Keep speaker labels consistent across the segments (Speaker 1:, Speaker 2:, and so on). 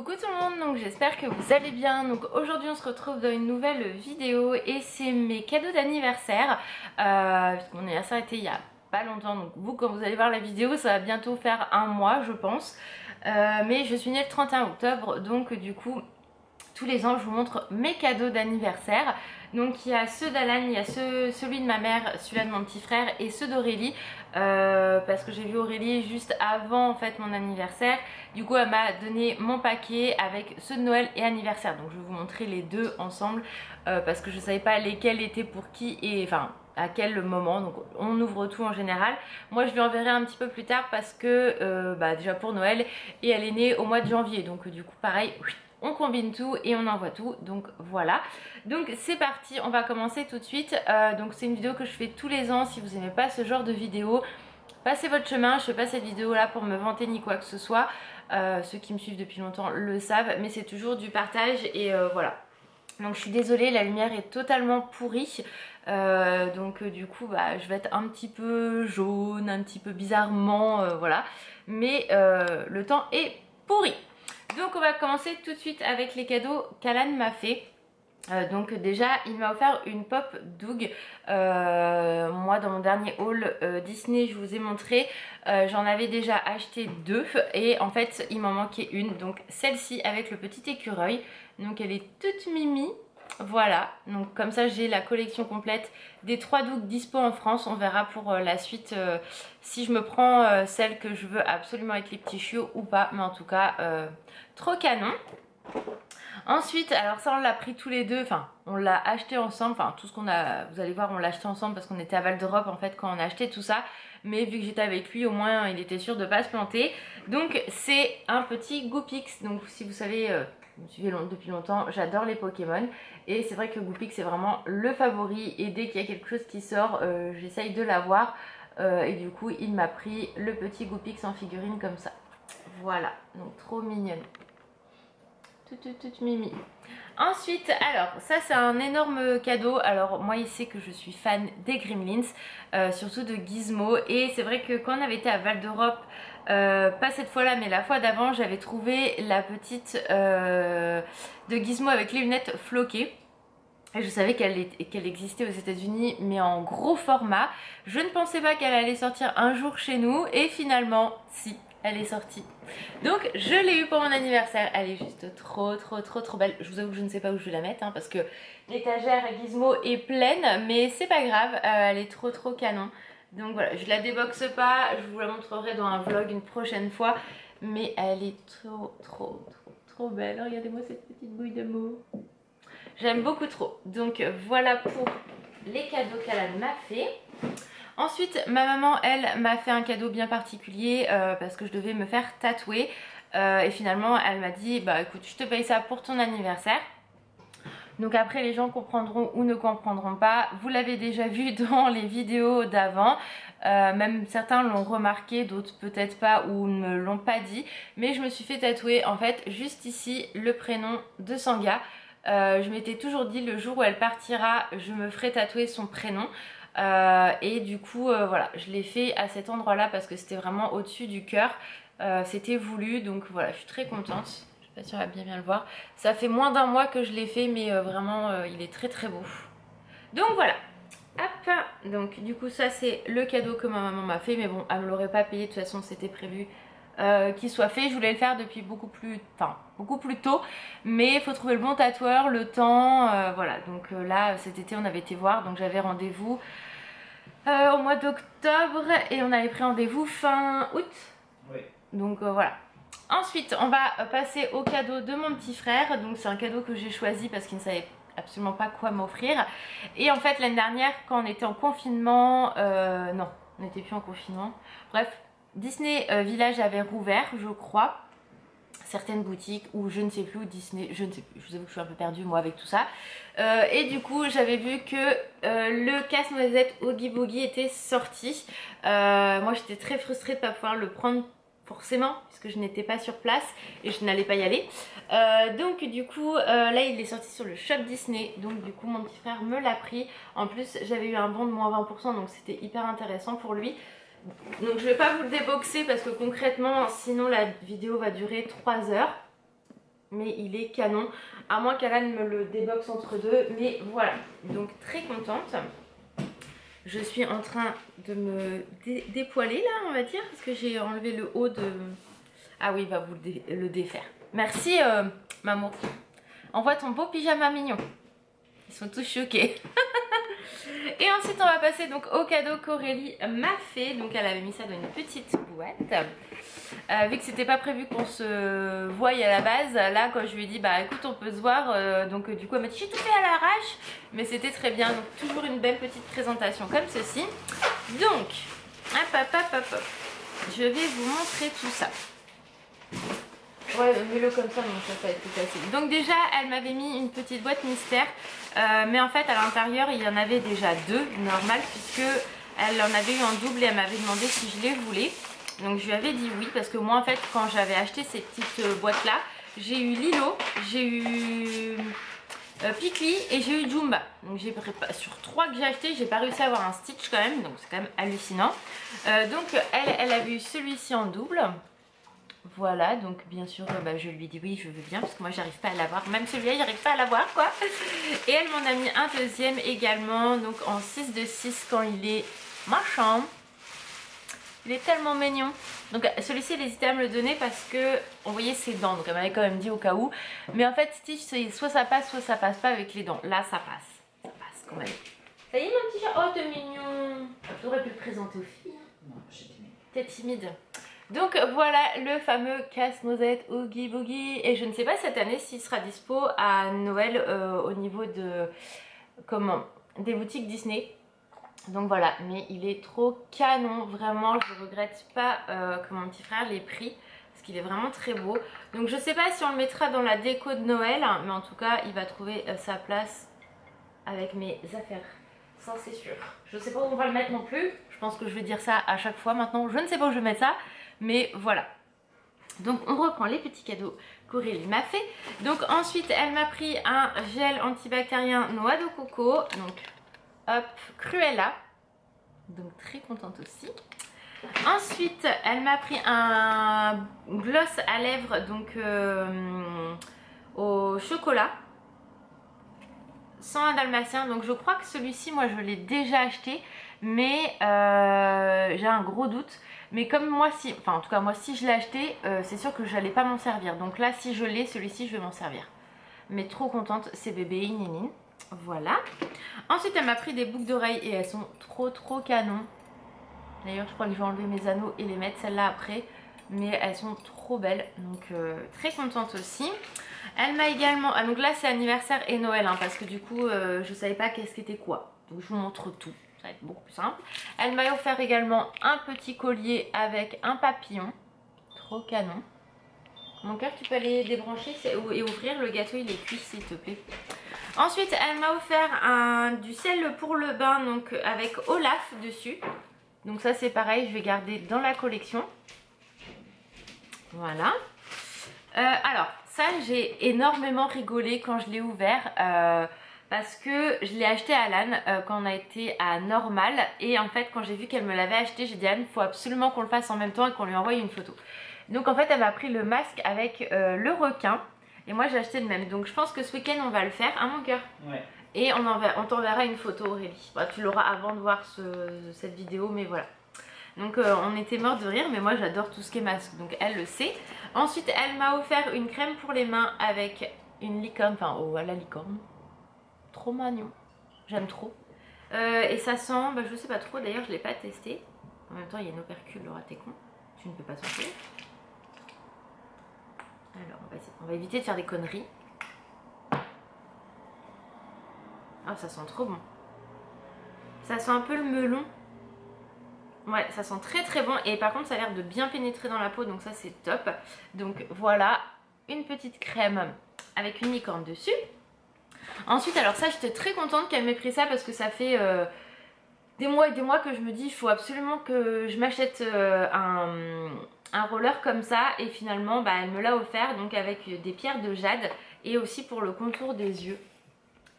Speaker 1: Coucou tout le monde, donc j'espère que vous allez bien. Donc aujourd'hui on se retrouve dans une nouvelle vidéo et c'est mes cadeaux d'anniversaire. Mon anniversaire était il y a pas longtemps, donc vous quand vous allez voir la vidéo ça va bientôt faire un mois je pense. Mais je suis née le 31 octobre donc du coup tous les ans je vous montre mes cadeaux d'anniversaire. Donc il y a ceux d'Alan, il y a celui de ma mère, celui-là de mon petit frère et ceux d'Aurélie parce que j'ai vu Aurélie juste avant en fait mon anniversaire. Du coup elle m'a donné mon paquet avec ceux de Noël et anniversaire. Donc je vais vous montrer les deux ensemble parce que je ne savais pas lesquels étaient pour qui et enfin à quel moment. Donc on ouvre tout en général. Moi je lui enverrai un petit peu plus tard parce que déjà pour Noël et elle est née au mois de janvier. Donc du coup pareil, on combine tout et on envoie tout, donc voilà. Donc c'est parti, on va commencer tout de suite. Donc c'est une vidéo que je fais tous les ans. Si vous n'aimez pas ce genre de vidéo, passez votre chemin. Je fais pas cette vidéo là pour me vanter ni quoi que ce soit. Ceux qui me suivent depuis longtemps le savent, mais c'est toujours du partage et voilà. Donc je suis désolée, la lumière est totalement pourrie. Du coup je vais être un petit peu jaune, un petit peu bizarrement, voilà. Mais le temps est pourri. Donc on va commencer tout de suite avec les cadeaux qu'Alan m'a fait. Donc déjà il m'a offert une pop Doug. Moi dans mon dernier haul Disney je vous ai montré, j'en avais déjà acheté deux et en fait il m'en manquait une. Donc celle-ci avec le petit écureuil, donc elle est toute mimi. Voilà, donc comme ça j'ai la collection complète des 3 Doug dispo en France. On verra pour la suite si je me prends celle que je veux absolument avec les petits chiots ou pas. Mais en tout cas, trop canon. Ensuite, alors ça on l'a pris tous les deux, enfin on l'a acheté ensemble, enfin tout ce qu'on a, vous allez voir on l'a acheté ensemble parce qu'on était à Val d'Europe en fait quand on a acheté tout ça. Mais vu que j'étais avec lui au moins il était sûr de pas se planter. Donc c'est un petit Goopix, donc si vous savez... vous me suivez depuis longtemps, j'adore les Pokémon et c'est vrai que Goopix c'est vraiment le favori et dès qu'il y a quelque chose qui sort, j'essaye de l'avoir et du coup il m'a pris le petit Goopix en figurine comme ça. Voilà, donc trop mignonne. Toute mimi. Ensuite, alors ça c'est un énorme cadeau. Alors moi il sait que je suis fan des Gremlins, surtout de Gizmo. Et c'est vrai que quand on avait été à Val d'Europe, pas cette fois là mais la fois d'avant, j'avais trouvé la petite de Gizmo avec les lunettes floquées. Et je savais qu'elle existait aux États-Unis mais en gros format. Je ne pensais pas qu'elle allait sortir un jour chez nous et finalement si. Elle est sortie. Donc je l'ai eu pour mon anniversaire. Elle est juste trop belle. Je vous avoue que je ne sais pas où je vais la mettre parce que l'étagère Gizmo est pleine. Mais c'est pas grave, elle est trop canon. Donc voilà, je la déboxe pas. Je vous la montrerai dans un vlog une prochaine fois. Mais elle est trop belle. Regardez-moi cette petite bouille de mots. J'aime beaucoup trop. Donc voilà pour les cadeaux qu'elle m'a fait. Ensuite, ma maman, elle, m'a fait un cadeau bien particulier parce que je devais me faire tatouer. Et finalement, elle m'a dit, bah écoute, je te paye ça pour ton anniversaire. Donc après, les gens comprendront ou ne comprendront pas. Vous l'avez déjà vu dans les vidéos d'avant. Même certains l'ont remarqué, d'autres peut-être pas ou ne me l'ont pas dit. Mais je me suis fait tatouer, en fait, juste ici, le prénom de Sangha. Je m'étais toujours dit, le jour où elle partira, je me ferai tatouer son prénom. Et du coup voilà, je l'ai fait à cet endroit là parce que c'était vraiment au dessus du cœur, c'était voulu, donc voilà, je suis très contente. Je sais pas si on va bien le voir, ça fait moins d'un mois que je l'ai fait mais vraiment il est très beau. Donc voilà, hop, donc du coup ça c'est le cadeau que ma maman m'a fait, mais bon elle me l'aurait pas payé de toute façon, c'était prévu qu'il soit fait. Je voulais le faire depuis beaucoup plus tôt, mais il faut trouver le bon tatoueur, le temps, voilà. Donc là cet été on avait été voir, donc j'avais rendez-vous au mois d'octobre et on avait pris rendez-vous fin août. Oui. Donc voilà. Ensuite on va passer au cadeau de mon petit frère. Donc c'est un cadeau que j'ai choisi parce qu'il ne savait absolument pas quoi m'offrir. Et en fait l'année dernière quand on était en confinement, non on n'était plus en confinement, bref, Disney Village avait rouvert je crois, certaines boutiques ou je ne sais plus où Disney, je ne sais plus, je vous avoue que je suis un peu perdue moi avec tout ça. Et du coup j'avais vu que le casse-noisette Oogie Boogie était sorti. Moi j'étais très frustrée de ne pas pouvoir le prendre forcément puisque je n'étais pas sur place et je n'allais pas y aller. Donc du coup là il est sorti sur le shop Disney, donc du coup mon petit frère me l'a pris. En plus j'avais eu un bon de moins 20% donc c'était hyper intéressant pour lui. Donc je vais pas vous le déboxer parce que concrètement sinon la vidéo va durer 3 heures. mais il est canon, à moins qu'Alan me le déboxe entre deux, mais voilà, donc très contente. Je suis en train de me dépoiler là, on va dire, parce que j'ai enlevé le haut de... Ah oui, il va vous le défaire. Merci maman. Envoie ton beau pyjama mignon. Ils sont tous choqués. Et ensuite on va passer donc au cadeau qu'Aurélie m'a fait. Donc elle avait mis ça dans une petite boîte. Vu que c'était pas prévu qu'on se voie à la base, là quand je lui ai dit bah écoute on peut se voir, donc du coup elle m'a dit j'ai tout fait à l'arrache, mais c'était très bien, donc toujours une belle petite présentation comme ceci. Donc hop, je vais vous montrer tout ça. Ouais, mets-le comme ça, donc ça va être plus facile. Donc déjà, elle m'avait mis une petite boîte mystère, mais en fait à l'intérieur il y en avait déjà deux, normal, puisque elle en avait eu en double et elle m'avait demandé si je les voulais. Donc je lui avais dit oui, parce que moi en fait quand j'avais acheté ces petites boîtes là, j'ai eu Lilo, j'ai eu Pikli et j'ai eu Jumba. Donc sur 3 que j'ai acheté, j'ai pas réussi à avoir un Stitch quand même, donc c'est quand même hallucinant. Donc elle avait eu celui-ci en double. Voilà, donc bien sûr je lui ai dit oui je veux bien parce que moi j'arrive pas à l'avoir, même celui-là j'arrive pas à l'avoir quoi. Et elle m'en a mis un deuxième également, donc en 6 de 6 quand il est machin. Il est tellement mignon. Donc celui-ci elle hésitait à me le donner parce que on voyait ses dents, donc elle m'avait quand même dit au cas où. Mais en fait Stitch soit ça passe pas avec les dents. Là ça passe quand même. Ça y est mon petit chat, oh t'es mignon. Tu aurais pu le présenter aux filles.
Speaker 2: Non, j'ai timide.
Speaker 1: T'es timide. Donc voilà le fameux casse-noisette Oogie Boogie. Et je ne sais pas cette année s'il sera dispo à Noël au niveau de des boutiques Disney. Donc voilà, mais il est trop canon, vraiment je regrette pas que mon petit frère l'ait pris parce qu'il est vraiment très beau. Donc je sais pas si on le mettra dans la déco de Noël, mais en tout cas il va trouver sa place avec mes affaires. Ça c'est sûr. Je sais pas où on va le mettre non plus, je pense que je vais dire ça à chaque fois maintenant, je ne sais pas où je vais mettre ça. Mais voilà. Donc on reprend les petits cadeaux qu'Aurélie m'a fait. Donc ensuite elle m'a pris un gel antibactérien noix de coco. Donc hop, Cruella. Donc très contente aussi. Ensuite elle m'a pris un gloss à lèvres donc au chocolat. 101 dalmatien. Donc je crois que celui-ci moi je l'ai déjà acheté. Mais j'ai un gros doute. Mais comme moi si, enfin en tout cas moi si je l'ai acheté, c'est sûr que je n'allais pas m'en servir. Donc là si je l'ai, celui-ci je vais m'en servir. Mais trop contente, c'est bébé Nénine. Voilà. Ensuite elle m'a pris des boucles d'oreilles et elles sont trop canon. D'ailleurs je crois que je vais enlever mes anneaux et les mettre celles-là après. Mais elles sont trop belles. Donc très contente aussi. Elle m'a également, ah donc là c'est anniversaire et Noël hein, parce que du coup je savais pas qu'est-ce qu'était quoi. Donc je vous montre tout. Ça va être beaucoup plus simple. Elle m'a offert également un petit collier avec un papillon. Trop canon. Mon cœur, tu peux aller débrancher et ouvrir. Le gâteau, il est cuit s'il te plaît. Ensuite, elle m'a offert du sel pour le bain, donc avec Olaf dessus. Donc ça, c'est pareil, je vais garder dans la collection. Voilà. Alors, ça, j'ai énormément rigolé quand je l'ai ouvert. Parce que je l'ai acheté à Alan quand on a été à Normal. Et en fait quand j'ai vu qu'elle me l'avait acheté, j'ai dit Anne, il faut absolument qu'on le fasse en même temps et qu'on lui envoie une photo. Donc en fait elle m'a pris le masque avec le requin. Et moi j'ai acheté le même. Donc je pense que ce week-end on va le faire, hein mon cœur? Ouais. Et on t'enverra une photo Aurélie. Bah, tu l'auras avant de voir cette vidéo, mais voilà. Donc on était mort de rire, mais moi j'adore tout ce qui est masque. Donc elle le sait. Ensuite elle m'a offert une crème pour les mains avec une licorne, enfin à la licorne. Trop mignon, j'aime trop. Et ça sent, je sais pas trop, d'ailleurs je l'ai pas testé. En même temps il y a une opercule, Laura t'es con, tu ne peux pas sentir. Alors on va éviter de faire des conneries. Ah ça sent trop bon. Ça sent un peu le melon. Ouais ça sent très bon et par contre ça a l'air de bien pénétrer dans la peau, donc ça c'est top. Donc voilà, une petite crème avec une licorne dessus. Ensuite alors ça j'étais très contente qu'elle m'ait pris ça parce que ça fait des mois et des mois que je me dis il faut absolument que je m'achète un roller comme ça, et finalement elle me l'a offert, donc avec des pierres de jade et aussi pour le contour des yeux,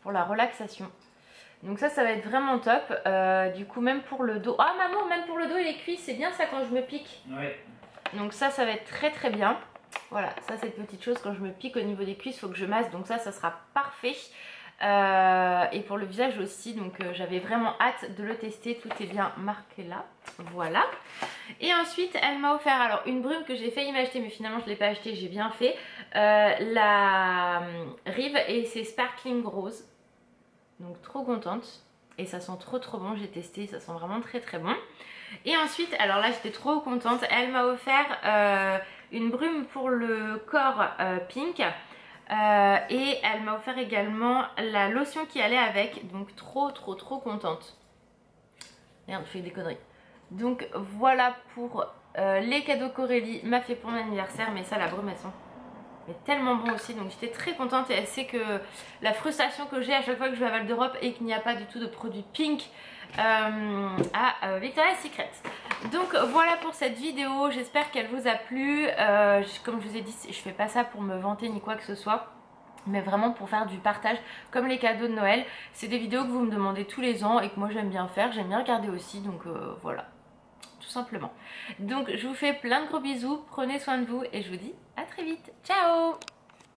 Speaker 1: pour la relaxation. Donc ça va être vraiment top. Du coup même pour le dos, ah maman même pour le dos et les cuisses c'est bien ça quand je me pique. Ouais. Donc ça va être très bien. Voilà, ça c'est une petite chose, quand je me pique au niveau des cuisses, il faut que je masse, donc ça sera parfait. Et pour le visage aussi, donc j'avais vraiment hâte de le tester, tout est bien marqué là, voilà. Et ensuite elle m'a offert alors une brume que j'ai failli m'acheter mais finalement je ne l'ai pas acheté, j'ai bien fait, la Rive, et c'est Sparkling Rose, donc trop contente. Et ça sent trop bon, j'ai testé, ça sent vraiment très bon. Et ensuite, alors là j'étais trop contente, elle m'a offert une brume pour le corps pink. Et elle m'a offert également la lotion qui allait avec, donc trop contente. Merde, je fais des conneries. Donc voilà pour les cadeaux qu'Aurélie m'a fait pour mon anniversaire, mais ça, la brume, elles sont tellement bon aussi, donc j'étais très contente. Et elle sait que la frustration que j'ai à chaque fois que je vais à Val d'Europe et qu'il n'y a pas du tout de produits pink à Victoria's Secret. Donc voilà pour cette vidéo, j'espère qu'elle vous a plu. Comme je vous ai dit, je fais pas ça pour me vanter ni quoi que ce soit, mais vraiment pour faire du partage comme les cadeaux de Noël. C'est des vidéos que vous me demandez tous les ans et que moi j'aime bien faire, j'aime bien regarder aussi, donc voilà, tout simplement. Donc je vous fais plein de gros bisous, prenez soin de vous et je vous dis à très vite, ciao!